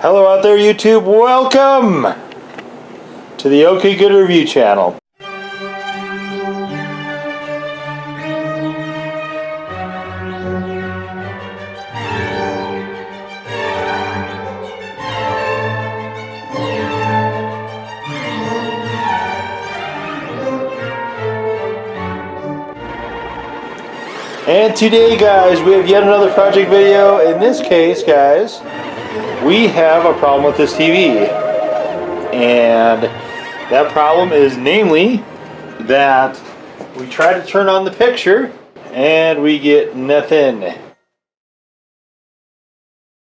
Hello out there, YouTube. Welcome to the OK Goodreview channel. And today, guys, we have yet another project video. In this case, guys, we have a problem with this TV. And that problem is namely that we try to turn on the picture and we get nothing.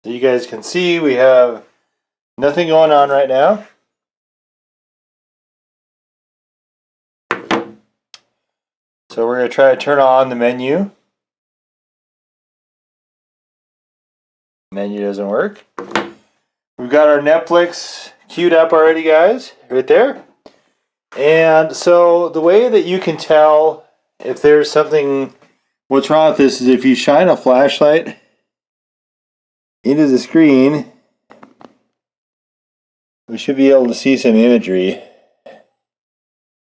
So you guys can see we have nothing going on right now. So we're going to try to turn on the menu. Menu doesn't work. We've got our Netflix queued up already, guys, right there. And so the way that you can tell if there's something, what's wrong with this is if you shine a flashlight into the screen, we should be able to see some imagery.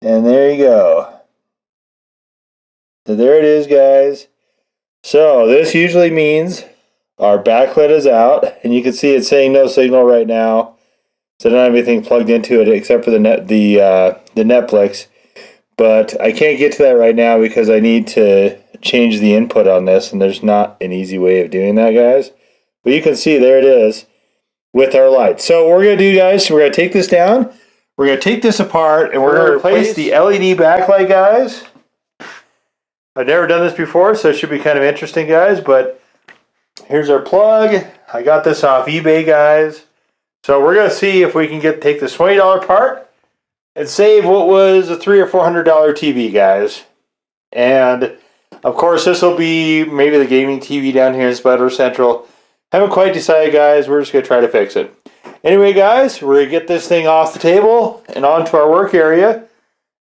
And there you go. So there it is, guys. So this usually means our backlight is out, and you can see it's saying no signal right now. So I don't have anything plugged into it except for the Netflix. But I can't get to that right now because I need to change the input on this, and there's not an easy way of doing that, guys. But you can see there it is with our light. So what we're going to do, guys, we're going to take this down, we're going to take this apart, and we're going to replace the LED backlight, guys. I've never done this before, so it should be kind of interesting, guys, but here's our plug. I got this off eBay, guys. So we're going to see if we can take this $20 part and save what was a $300 or $400 TV, guys. And of course, this will be maybe the gaming TV down here in Spider Central. Haven't quite decided, guys. We're just going to try to fix it. Anyway, guys, we're going to get this thing off the table and onto our work area,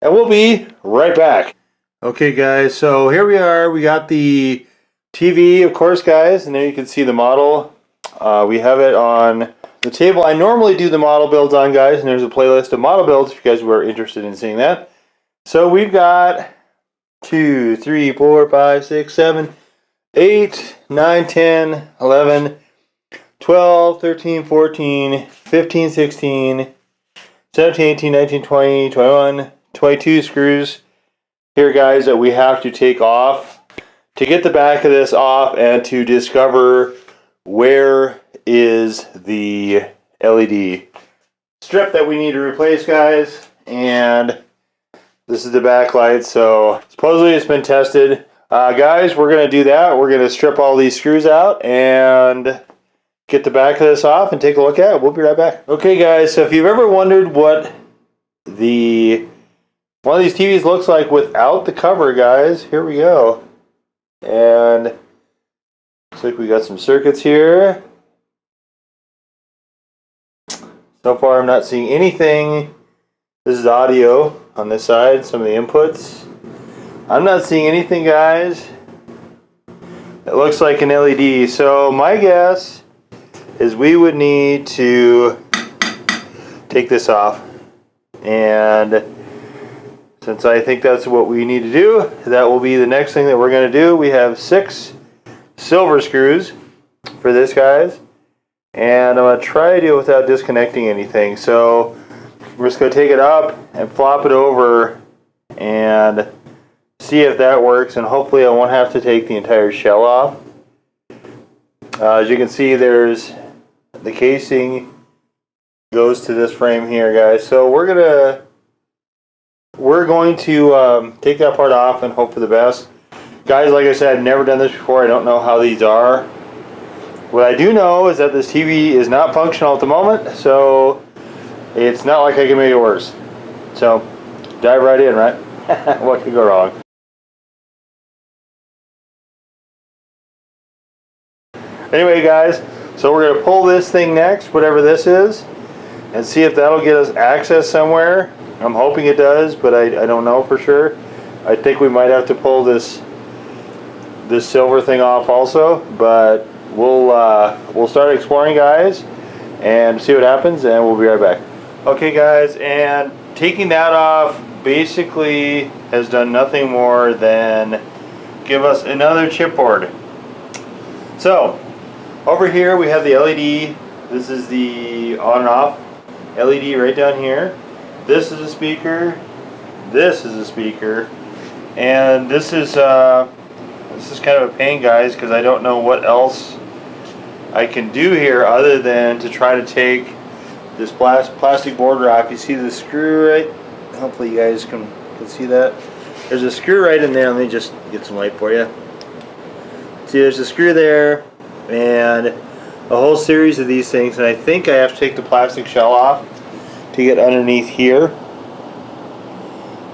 and we'll be right back. Okay, guys, so here we are. We got the TV, of course, guys, and there you can see the model. We have it on the table I normally do the model builds on, guys, and there's a playlist of model builds if you guys were interested in seeing that. So we've got 2, 3, 4, 5, 6, 7, 8, 9, 10, 11, 12, 13, 14, 15, 16, 17, 18, 19, 20, 21, 22 screws here, guys, that we have to take off to get the back of this off and to discover where is the LED strip that we need to replace, guys. And this is the backlight. So supposedly it's been tested. Guys, we're going to do that. We're going to strip all these screws out and get the back of this off and take a look at it. We'll be right back. Okay, guys, so if you've ever wondered what one of these TVs looks like without the cover, guys, here we go. And looks like we got some circuits here. So far I'm not seeing anything. This is audio on this side, some of the inputs. I'm not seeing anything, guys. It looks like an LED. So my guess is we would need to take this off. And since I think that's what we need to do, that will be the next thing that we're going to do. We have 6 silver screws for this, guys. And I'm going to try to do it without disconnecting anything. So we're just going to take it up and flop it over and see if that works. And hopefully I won't have to take the entire shell off. As you can see, there's the casing goes to this frame here, guys. So we're going to take that part off and hope for the best. Guys, like I said, I've never done this before. I don't know how these are. What I do know is that this TV is not functional at the moment, so it's not like I can make it worse. So, dive right in, right? What could go wrong? Anyway, guys, so we're going to pull this thing next, whatever this is, and see if that'll get us access somewhere. I'm hoping it does, but I don't know for sure. I think we might have to pull this silver thing off also, but we'll start exploring, guys, and see what happens, and we'll be right back. Okay guys, and taking that off basically has done nothing more than give us another chipboard. So over here we have the LED. This is the on and off LED right down here. This is a speaker. This is a speaker, and this is kind of a pain, guys, because I don't know what else I can do here other than to try to take this plastic border off. You see the screw right? Hopefully you guys can see that. There's a screw right in there. Let me just get some light for you. See, there's a screw there, and a whole series of these things, and I think I have to take the plastic shell off to get underneath here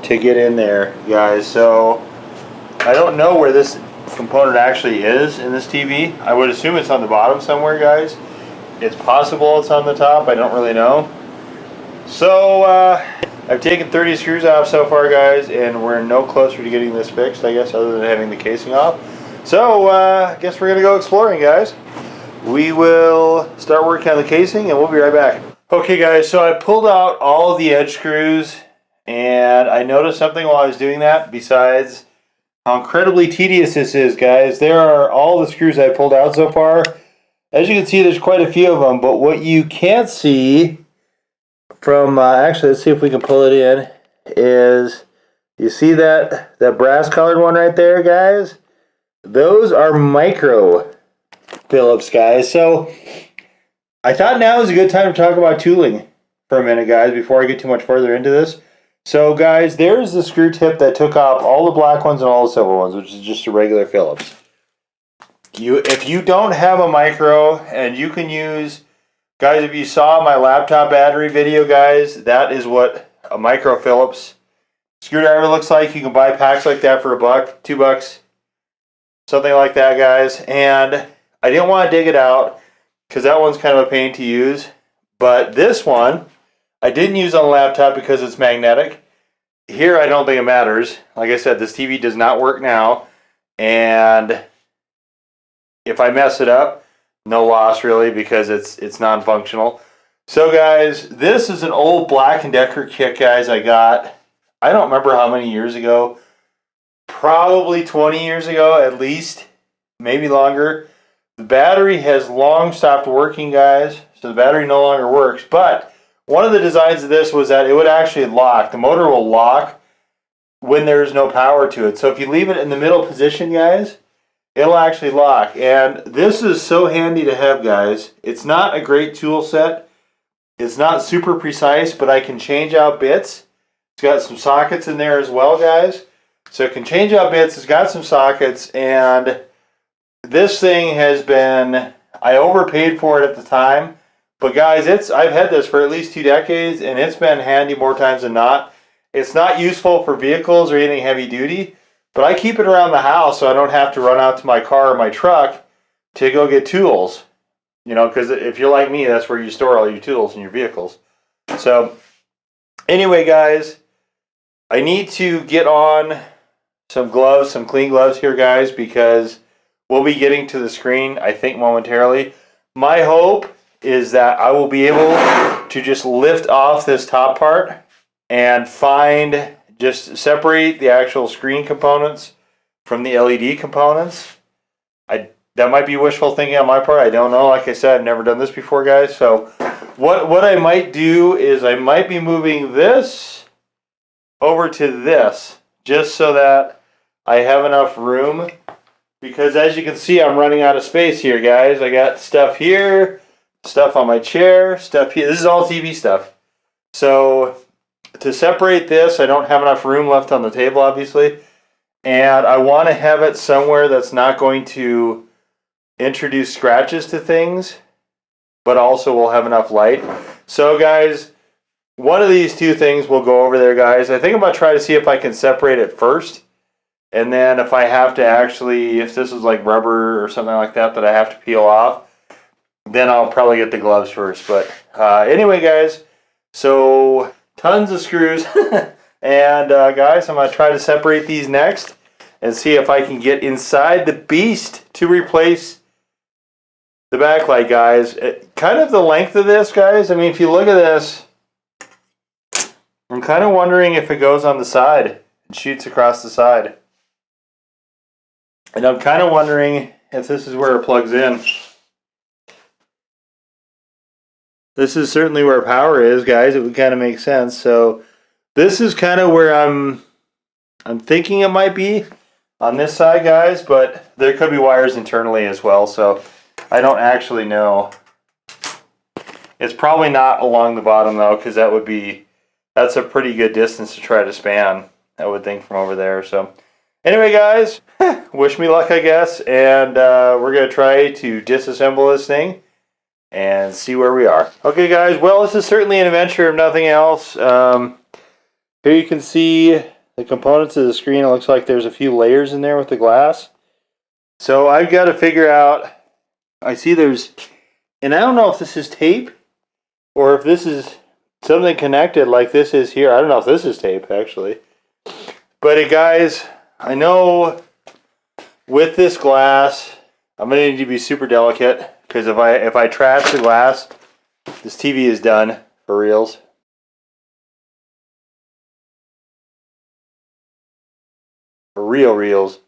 to get in there, guys. So I don't know where this component actually is in this TV. I would assume it's on the bottom somewhere, guys. It's possible it's on the top. I don't really know. So I've taken 30 screws off so far, guys, and we're no closer to getting this fixed, I guess, other than having the casing off. So I guess we're gonna go exploring, guys. We will start working on the casing, and we'll be right back. Okay guys, so I pulled out all of the edge screws, and I noticed something while I was doing that. Besides how incredibly tedious this is, guys, there are all the screws I pulled out so far. As you can see, there's quite a few of them, but what you can't see from, actually, let's see if we can pull it in, is, you see that brass colored one right there, guys? Those are micro Phillips, guys. So I thought now is a good time to talk about tooling for a minute, guys, before I get too much further into this. So guys, there's the screw tip that took off all the black ones and all the silver ones, which is just a regular Phillips. If you don't have a micro, and you can use, guys, if you saw my laptop battery video, guys, that is what a micro Phillips screwdriver looks like. You can buy packs like that for $1, $2, something like that, guys. And I didn't want to dig it out because that one's kind of a pain to use. But this one, I didn't use on the laptop because it's magnetic. Here, I don't think it matters. Like I said, this TV does not work now. And if I mess it up, no loss really, because it's non-functional. So guys, this is an old Black & Decker kit, guys, I got, I don't remember how many years ago. Probably 20 years ago at least, maybe longer. The battery has long stopped working, guys, so the battery no longer works. But one of the designs of this was that it would actually lock. The motor will lock when there's no power to it. So if you leave it in the middle position, guys, it'll actually lock. And this is so handy to have, guys. It's not a great tool set. It's not super precise, but I can change out bits. It's got some sockets in there as well, guys. So it can change out bits. It's got some sockets, and this thing has been, I overpaid for it at the time, but guys, I've had this for at least 2 decades, and it's been handy more times than not. It's not useful for vehicles or anything heavy duty, but I keep it around the house so I don't have to run out to my car or my truck to go get tools. You know, because if you're like me, that's where you store all your tools in your vehicles. So anyway, guys, I need to get on some gloves, some clean gloves here, guys, because we'll be getting to the screen, I think, momentarily. My hope is that I will be able to just lift off this top part and just separate the actual screen components from the LED components. That might be wishful thinking on my part. I don't know. Like I said, I've never done this before, guys. So what I might do is I might be moving this over to this, just so that I have enough room. Because as you can see, I'm running out of space here, guys. I got stuff here, stuff on my chair, stuff here. This is all TV stuff. So to separate this, I don't have enough room left on the table, obviously. And I want to have it somewhere that's not going to introduce scratches to things, but also will have enough light. So guys, one of these two things will go over there, guys. I think I'm going to try to see if I can separate it first. And then if I have to actually, if this is like rubber or something like that that I have to peel off, then I'll probably get the gloves first. But anyway, guys, so tons of screws. And guys, I'm going to try to separate these next and see if I can get inside the beast to replace the backlight, guys. Kind of the length of this, guys. I mean, if you look at this, I'm kind of wondering if it goes on the side and shoots across the side. And I'm kind of wondering if this is where it plugs in. This is certainly where power is, guys. It would kind of make sense. So this is kind of where I'm thinking it might be on this side, guys, but there could be wires internally as well, so I don't actually know. It's probably not along the bottom though, because that's a pretty good distance to try to span, I would think, from over there. So anyway, guys, wish me luck, I guess, and we're going to try to disassemble this thing and see where we are. Okay, guys, well, this is certainly an adventure if nothing else. Here you can see the components of the screen. It looks like there's a few layers in there with the glass. So I've got to figure out, I see there's, and I don't know if this is tape or if this is something connected like this is here. I don't know if this is tape, actually. But guys, I know with this glass, I'm going to need to be super delicate, because if I trash the glass, this TV is done for reals. For reals.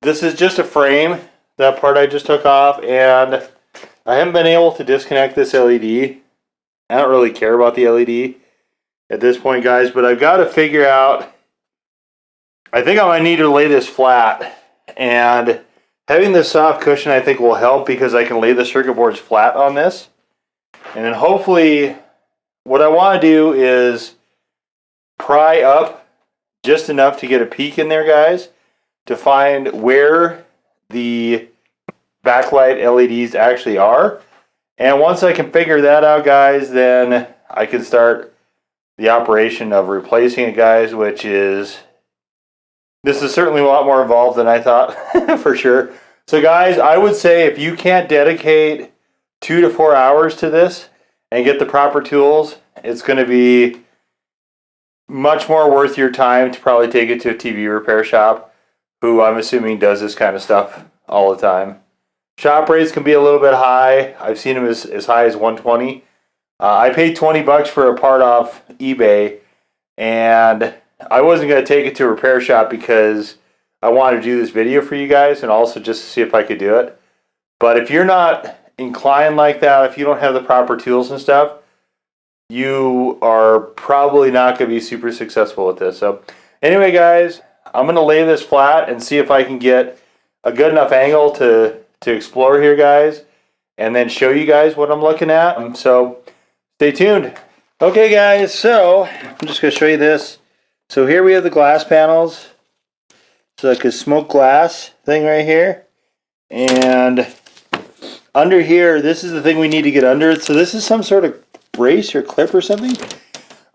This is just a frame, that part I just took off, and I haven't been able to disconnect this LED. I don't really care about the LED at this point, guys, but I've got to figure out, I think I might need to lay this flat, and having this soft cushion I think will help, because I can lay the circuit boards flat on this. And then hopefully what I want to do is pry up just enough to get a peek in there, guys, to find where the backlight LEDs actually are. And once I can figure that out, guys, then I can start the operation of replacing it, guys, this is certainly a lot more involved than I thought, for sure. So guys, I would say if you can't dedicate 2 to 4 hours to this and get the proper tools, it's going to be much more worth your time to probably take it to a TV repair shop, who I'm assuming does this kind of stuff all the time. Shop rates can be a little bit high. I've seen them as high as $120. I paid $20 for a part off eBay, and I wasn't going to take it to a repair shop because I wanted to do this video for you guys and also just to see if I could do it. But if you're not inclined like that, if you don't have the proper tools and stuff, you are probably not going to be super successful with this. So anyway, guys, I'm going to lay this flat and see if I can get a good enough angle to explore here, guys, and then show you guys what I'm looking at. So stay tuned. Okay, guys, so I'm just going to show you this. So here we have the glass panels. It's like a smoke glass thing right here. And under here, this is the thing we need to get under it. So this is some sort of brace or clip or something.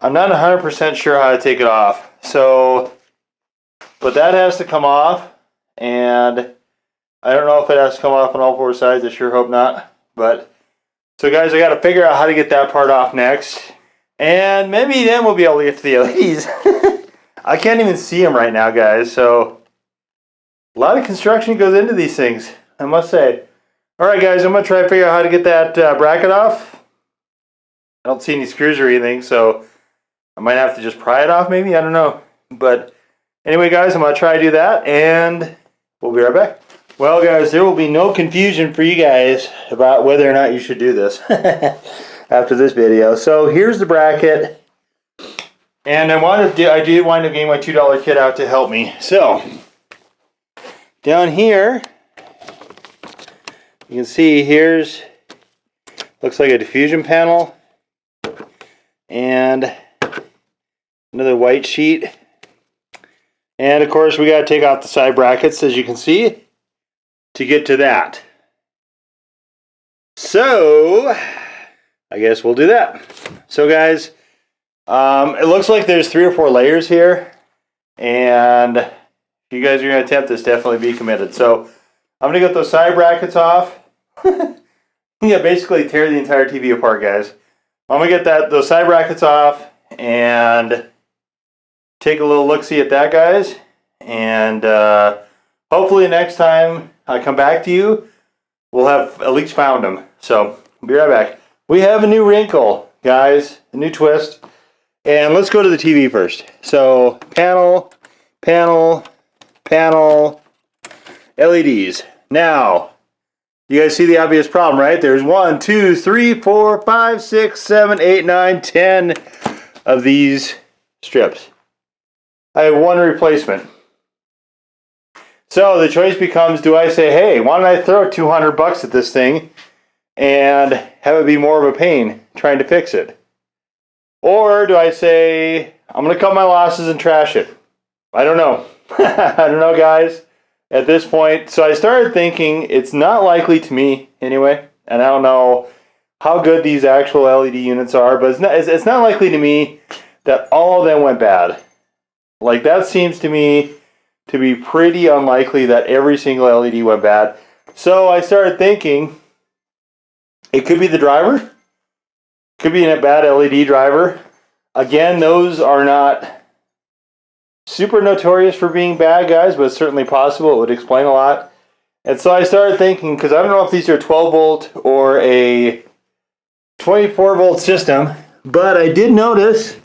I'm not 100% sure how to take it off. So, but that has to come off. And I don't know if it has to come off on all 4 sides. I sure hope not. But, so guys, I got to figure out how to get that part off next. And maybe then we'll be able to get to the LEDs. I can't even see them right now, guys. So a lot of construction goes into these things, I must say. All right, guys, I'm going to try to figure out how to get that bracket off. I don't see any screws or anything, so I might have to just pry it off maybe. I don't know. But anyway, guys, I'm going to try to do that, and we'll be right back. Well, guys, there will be no confusion for you guys about whether or not you should do this after this video. So here's the bracket. And I did wind up getting my $2 kit out to help me. So down here, you can see looks like a diffusion panel and another white sheet. And of course, we got to take off the side brackets, as you can see, to get to that. So I guess we'll do that. So guys, it looks like there's 3 or 4 layers here, and if you guys are going to attempt this, definitely be committed. So I'm going to get those side brackets off. Yeah, basically tear the entire TV apart, guys. I'm going to get those side brackets off and take a little look-see at that, guys. And hopefully next time I come back to you, we'll have at least found them. So, be right back. We have a new wrinkle, guys, a new twist. And let's go to the TV first. So, panel, panel, panel, LEDs. Now, you guys see the obvious problem, right? There's 1, 2, 3, 4, 5, 6, 7, 8, 9, 10 of these strips. I have one replacement. So the choice becomes, do I say, hey, why don't I throw $200 at this thing and have it be more of a pain trying to fix it? Or do I say, I'm going to cut my losses and trash it? I don't know. I don't know, guys, at this point. So I started thinking, it's not likely to me anyway, and I don't know how good these actual LED units are, but it's not likely to me that all of them went bad. Like, that seems to me to be pretty unlikely that every single LED went bad. So I started thinking, it could be the driver. Could be a bad LED driver. Again, those are not super notorious for being bad, guys, but it's certainly possible. It would explain a lot. And so I started thinking, because I don't know if these are 12 volt or a 24 volt system, but I did notice,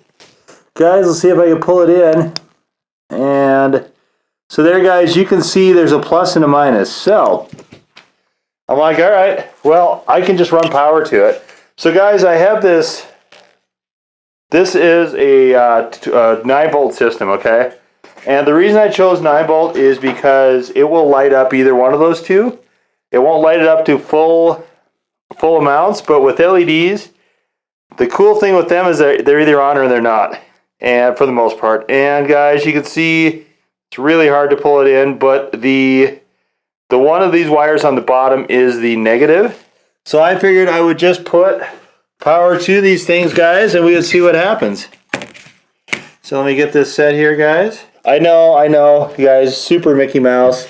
guys, let's see if I can pull it in. And so there, guys, you can see there's a plus and a minus. So I'm like, all right, well, I can just run power to it. So, guys, I have this. This is a 9 volt system, okay? And the reason I chose 9 volt is because it will light up either one of those two. It won't light it up to full amounts, but with LEDs, the cool thing with them is that they're either on or they're not, and for the most part. And guys, you can see it's really hard to pull it in, but the one of these wires on the bottom is the negative. So I figured I would just put power to these things, guys, and we would see what happens. So let me get this set here, guys. I know, you guys, super Mickey Mouse.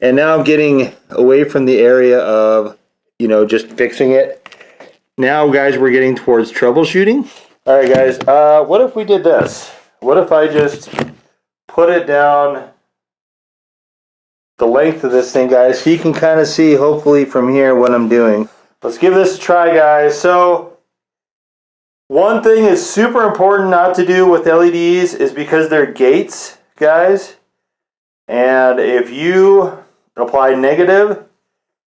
And now I'm getting away from the area of, just fixing it. Now, guys, we're getting towards troubleshooting. All right, guys, what if we did this? What if I just put it down the length of this thing, guys, so you can kind of see, hopefully, from here what I'm doing. Let's give this a try, guys. So, one thing is super important not to do with LEDs is because they're gates, guys. And if you apply negative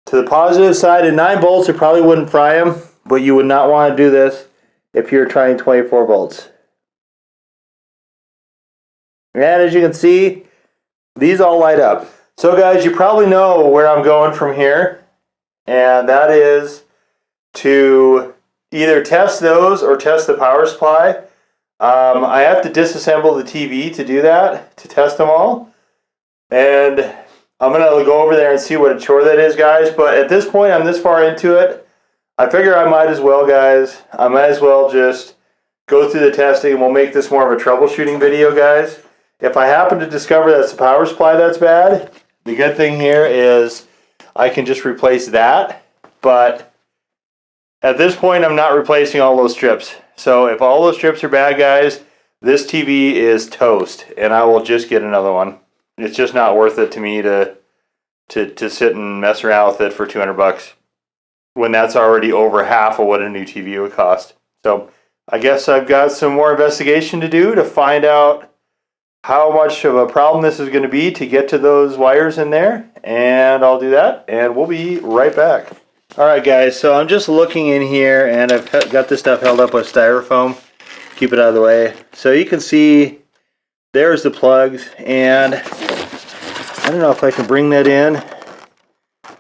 to the positive side in 9 volts, it probably wouldn't fry them, but you would not want to do this if you're trying 24 volts. And as you can see, these all light up. So guys, you probably know where I'm going from here, and that is to either test those or test the power supply. I have to disassemble the TV to do that, to test them all. And I'm going to go over there and see what a chore that is, guys. But at this point, I'm this far into it, I figure I might as well, guys. I might as well just go through the testing, and we'll make this more of a troubleshooting video, guys. If I happen to discover that's the power supply that's bad, the good thing here is I can just replace that. But at this point, I'm not replacing all those strips. So if all those strips are bad, guys, this TV is toast, and I will just get another one. It's just not worth it to me to sit and mess around with it for $200 when that's already over half of what a new TV would cost. So I guess I've got some more investigation to do to find out how much of a problem this is going to be to get to those wires in there, and I'll do that, and we'll be right back. Alright guys, so I'm just looking in here, and I've got this stuff held up with styrofoam. Keep it out of the way. So you can see there's the plugs, and I don't know if I can bring that in,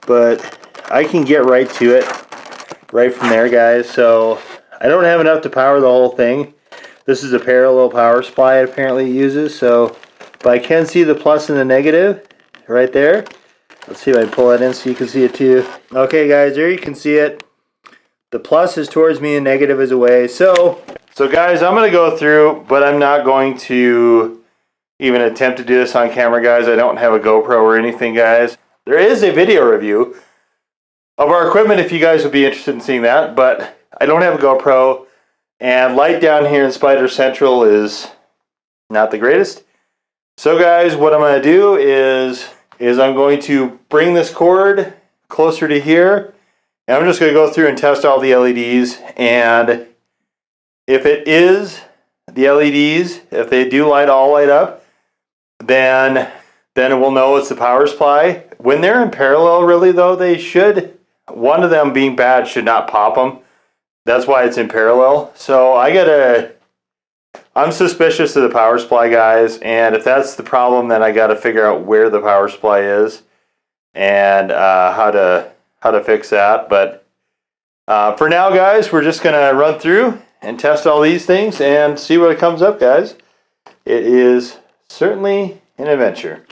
but I can get right to it right from there, guys. So I don't have enough to power the whole thing. This is a parallel power supply it apparently uses, so but I can see the plus and the negative right there. Let's see if I can pull that in so you can see it too. Okay guys, there you can see it. The plus is towards me and negative is away. So guys, I'm going to go through, but I'm not going to even attempt to do this on camera, guys. I don't have a GoPro or anything, guys. There is a video review of our equipment if you guys would be interested in seeing that, but I don't have a GoPro, and light down here in Spider Central is not the greatest. So guys, what I'm going to do is I'm going to bring this cord closer to here, And I'm just going to go through and test all the LEDs, and if it is the LEDs, if they do all light up, then we'll know it's the power supply. When they're in parallel, really though, they should, one of them being bad should not pop them. That's why it's in parallel. So I'm suspicious of the power supply, guys, and if that's the problem, then I got to figure out where the power supply is and how to fix that. But for now, guys, we're just gonna run through and test all these things and see what comes up, guys. It is certainly an adventure.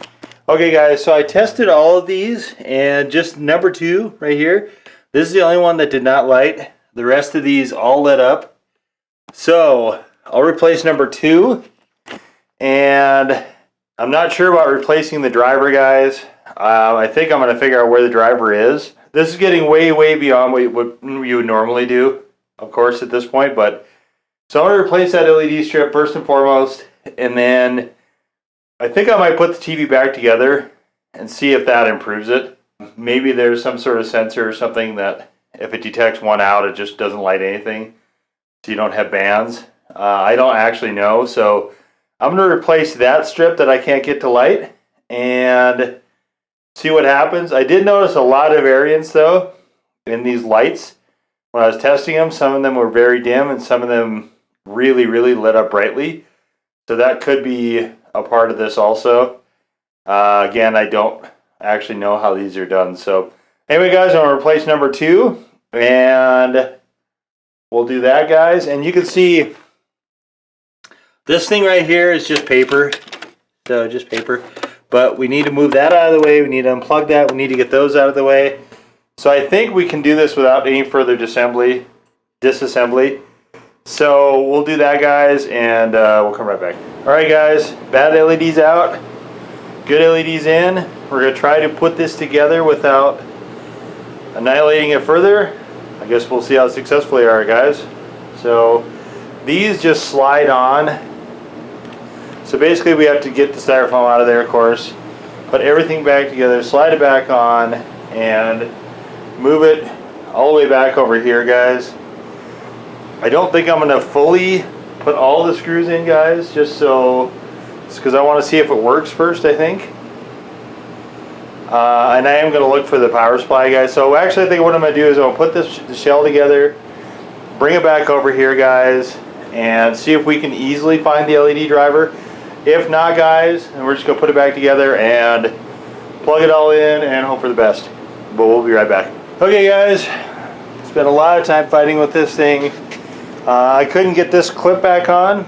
Okay, guys, so I tested all of these, and just number 2 right here, this is the only one that did not light. The rest of these all lit up. So I'll replace number 2, and I'm not sure about replacing the driver, guys. I think I'm going to figure out where the driver is. This is getting way, way beyond what you would normally do, of course, at this point. But so I'm going to replace that LED strip first and foremost, and then I think I might put the TV back together and see if that improves it. Maybe there's some sort of sensor or something that if it detects one out, it just doesn't light anything, so you don't have bands. I don't actually know, so I'm going to replace that strip that I can't get to light and see what happens. I did notice a lot of variance though in these lights when I was testing them. Some of them were very dim and some of them really, really lit up brightly. So that could be a part of this also. Again, I don't actually know how these are done. So anyway, guys, I'm going to replace number 2 and we'll do that, guys. And you can see this thing right here is just paper. So just paper. But we need to move that out of the way. We need to unplug that. We need to get those out of the way. So I think we can do this without any further disassembly. So we'll do that, guys, and we'll come right back. Alright, guys, bad LEDs out, good LEDs in. We're going to try to put this together without annihilating it further. I guess we'll see how successful they are, guys. So these just slide on. So basically we have to get the styrofoam out of there, of course, put everything back together, slide it back on, and move it all the way back over here, guys. I don't think I'm going to fully put all the screws in, guys, just because I want to see if it works first, I think. And I am going to look for the power supply, guys. So actually I think what I'm going to do is I'll put the shell together, bring it back over here, guys, and see if we can easily find the LED driver. If not, guys, then we're just going to put it back together and plug it all in and hope for the best. But we'll be right back. Okay, guys, spent a lot of time fighting with this thing. I couldn't get this clip back on.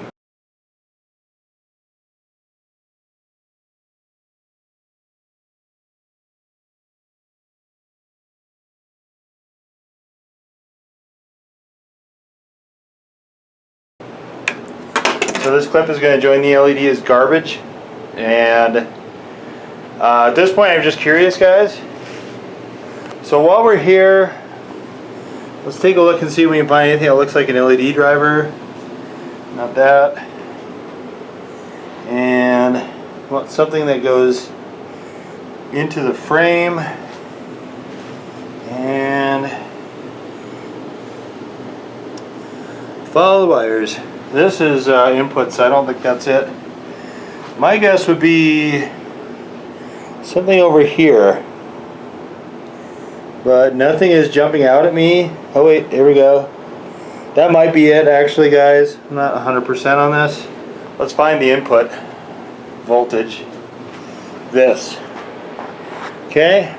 So this clip is going to join the LED as garbage, and at this point I'm just curious, guys. So while we're here, let's take a look and see if we can find anything that looks like an LED driver. Not that. And want something that goes into the frame and follow the wires. This is inputs. I don't think that's it. My guess would be something over here, but nothing is jumping out at me. Oh wait, here we go. That might be it, actually, guys. I'm not 100% on this. Let's find the input voltage. This. Okay.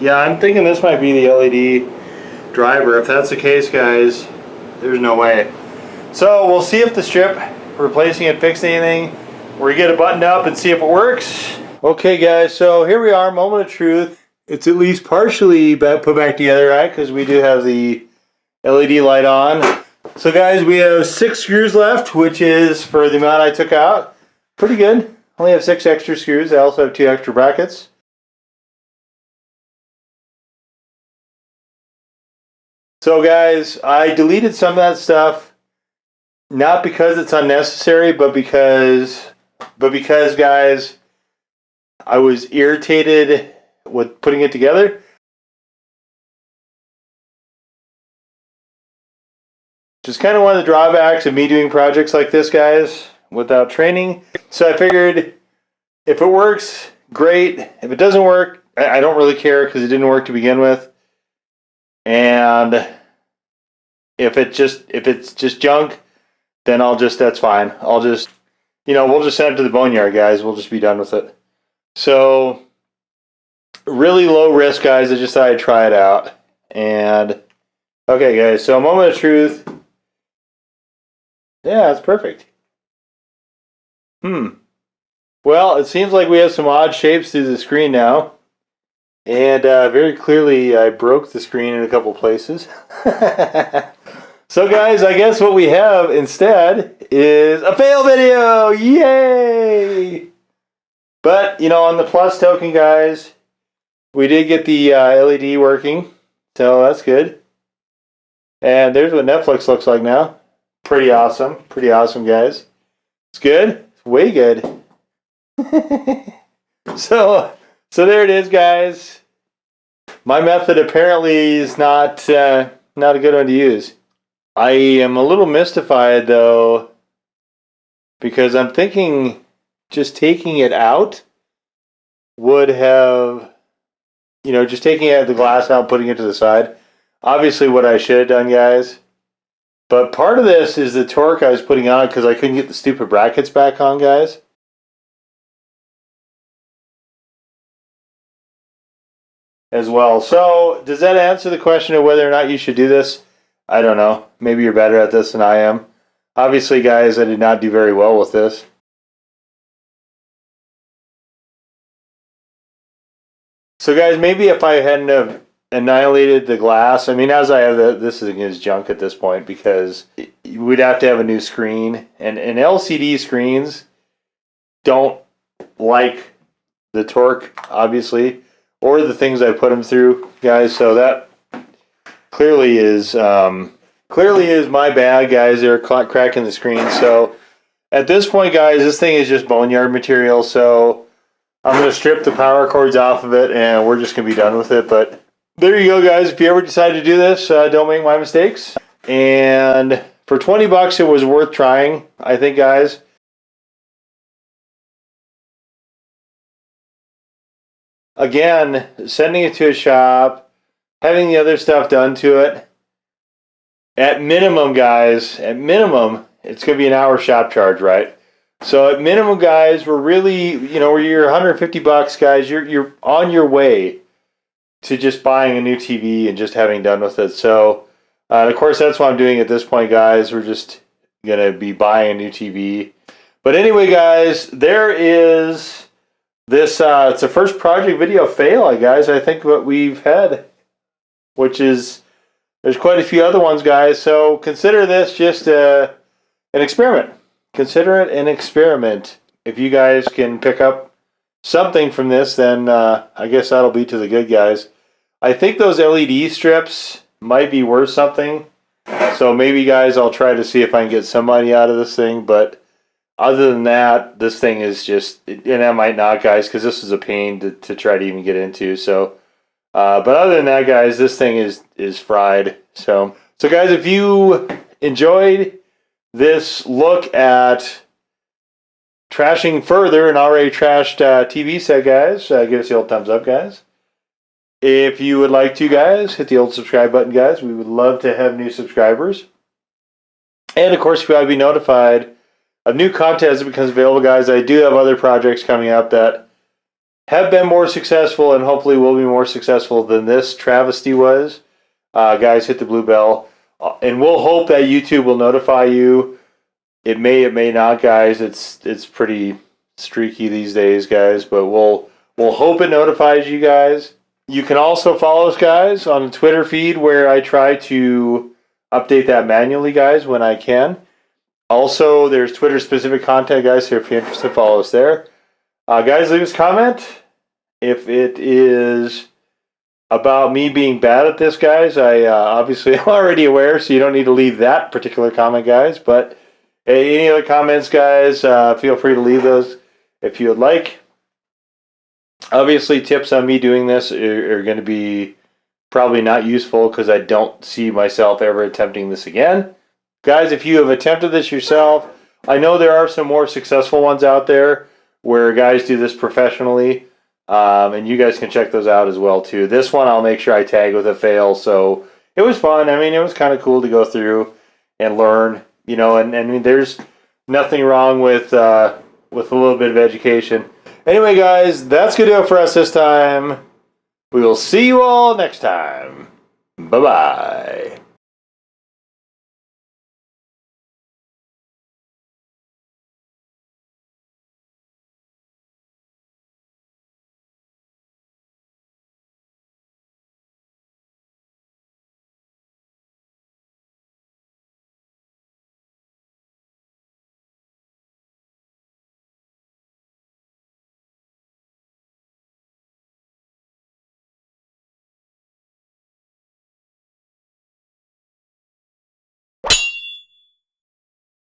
Yeah, I'm thinking this might be the LED driver. If that's the case, guys, there's no way. So we'll see if the strip replacing it fixed anything. We're gonna get it buttoned up and see if it works. Okay, guys, so here we are, moment of truth. It's at least partially put back together, right? Because we do have the LED light on. So guys, we have 6 screws left, which is, for the amount I took out, pretty good. Only have 6 extra screws. I also have 2 extra brackets. So guys, I deleted some of that stuff, not because it's unnecessary, but because guys, I was irritated with putting it together. Just kind of one of the drawbacks of me doing projects like this, guys, without training. So I figured if it works, great. If it doesn't work, I don't really care because it didn't work to begin with. And if it's just junk, then that's fine. I'll just, we'll just send it to the boneyard, guys. We'll just be done with it. So really low risk, guys. I just thought I'd try it out. And okay, guys, so moment of truth. Yeah, it's perfect. Well, it seems like we have some odd shapes through the screen now. And very clearly I broke the screen in a couple places. So guys, I guess what we have instead is a fail video! Yay! But, on the plus token, guys, we did get the LED working. So that's good. And there's what Netflix looks like now. Pretty awesome. Pretty awesome, guys. It's good. It's way good. So there it is, guys. My method apparently is not a good one to use. I am a little mystified, though, because I'm thinking just taking it out would have, just taking the glass out, putting it to the side. Obviously what I should have done, guys. But part of this is the torque I was putting on because I couldn't get the stupid brackets back on, guys. As well. So, does that answer the question of whether or not you should do this? I don't know. Maybe you're better at this than I am. Obviously, guys, I did not do very well with this. So, guys, maybe if I hadn't have annihilated the glass, as I have this is junk at this point because we'd have to have a new screen. And LCD screens don't like the torque, obviously, or the things I put them through, guys. So that clearly is my bad, guys. They're cracking the screen. So at this point, guys, this thing is just boneyard material. So I'm going to strip the power cords off of it, and we're just going to be done with it. But there you go, guys. If you ever decide to do this, don't make my mistakes. And for 20 bucks, it was worth trying, I think, guys. Again, sending it to a shop, having the other stuff done to it. At minimum, guys, it's going to be an hour shop charge, right? So at minimum, guys, we're really, you're 150 bucks, guys. You're on your way to just buying a new TV and just having done with it. So, of course, that's what I'm doing at this point, guys. We're just going to be buying a new TV. But anyway, guys, there is this, it's the first project video fail, guys, I think what we've had, which is, there's quite a few other ones, guys. So consider this just an experiment. Consider it an experiment. If you guys can pick up something from this, then I guess that'll be to the good, guys. I think those LED strips might be worth something. So maybe, guys, I'll try to see if I can get some money out of this thing. But other than that, this thing is just, and I might not, guys, because this is a pain to try to even get into. So, but other than that, guys, this thing is fried. So guys, if you enjoyed this look at trashing further an already trashed TV set, guys, give us the old thumbs up, guys. If you would like to, guys, hit the old subscribe button, guys. We would love to have new subscribers. And, of course, if you want to be notified of new content as it becomes available, guys, I do have other projects coming up that have been more successful and hopefully will be more successful than this travesty was. Guys, hit the blue bell. And we'll hope that YouTube will notify you. It may not, guys. It's pretty streaky these days, guys. But we'll hope it notifies you guys. You can also follow us, guys, on the Twitter feed where I try to update that manually, guys, when I can. Also, there's Twitter-specific content, guys, so if you're interested, follow us there. Guys, leave us a comment. If it is about me being bad at this, guys, I obviously am already aware, so you don't need to leave that particular comment, guys. But any other comments, guys, feel free to leave those if you would like. Obviously, tips on me doing this are going to be probably not useful because I don't see myself ever attempting this again. Guys, if you have attempted this yourself, I know there are some more successful ones out there where guys do this professionally, and you guys can check those out as well too. This one I'll make sure I tag with a fail, so it was fun. I mean, it was kind of cool to go through and learn, you know, and I mean, there's nothing wrong with a little bit of education. Anyway, guys, that's going to do it for us this time. We will see you all next time. Bye-bye.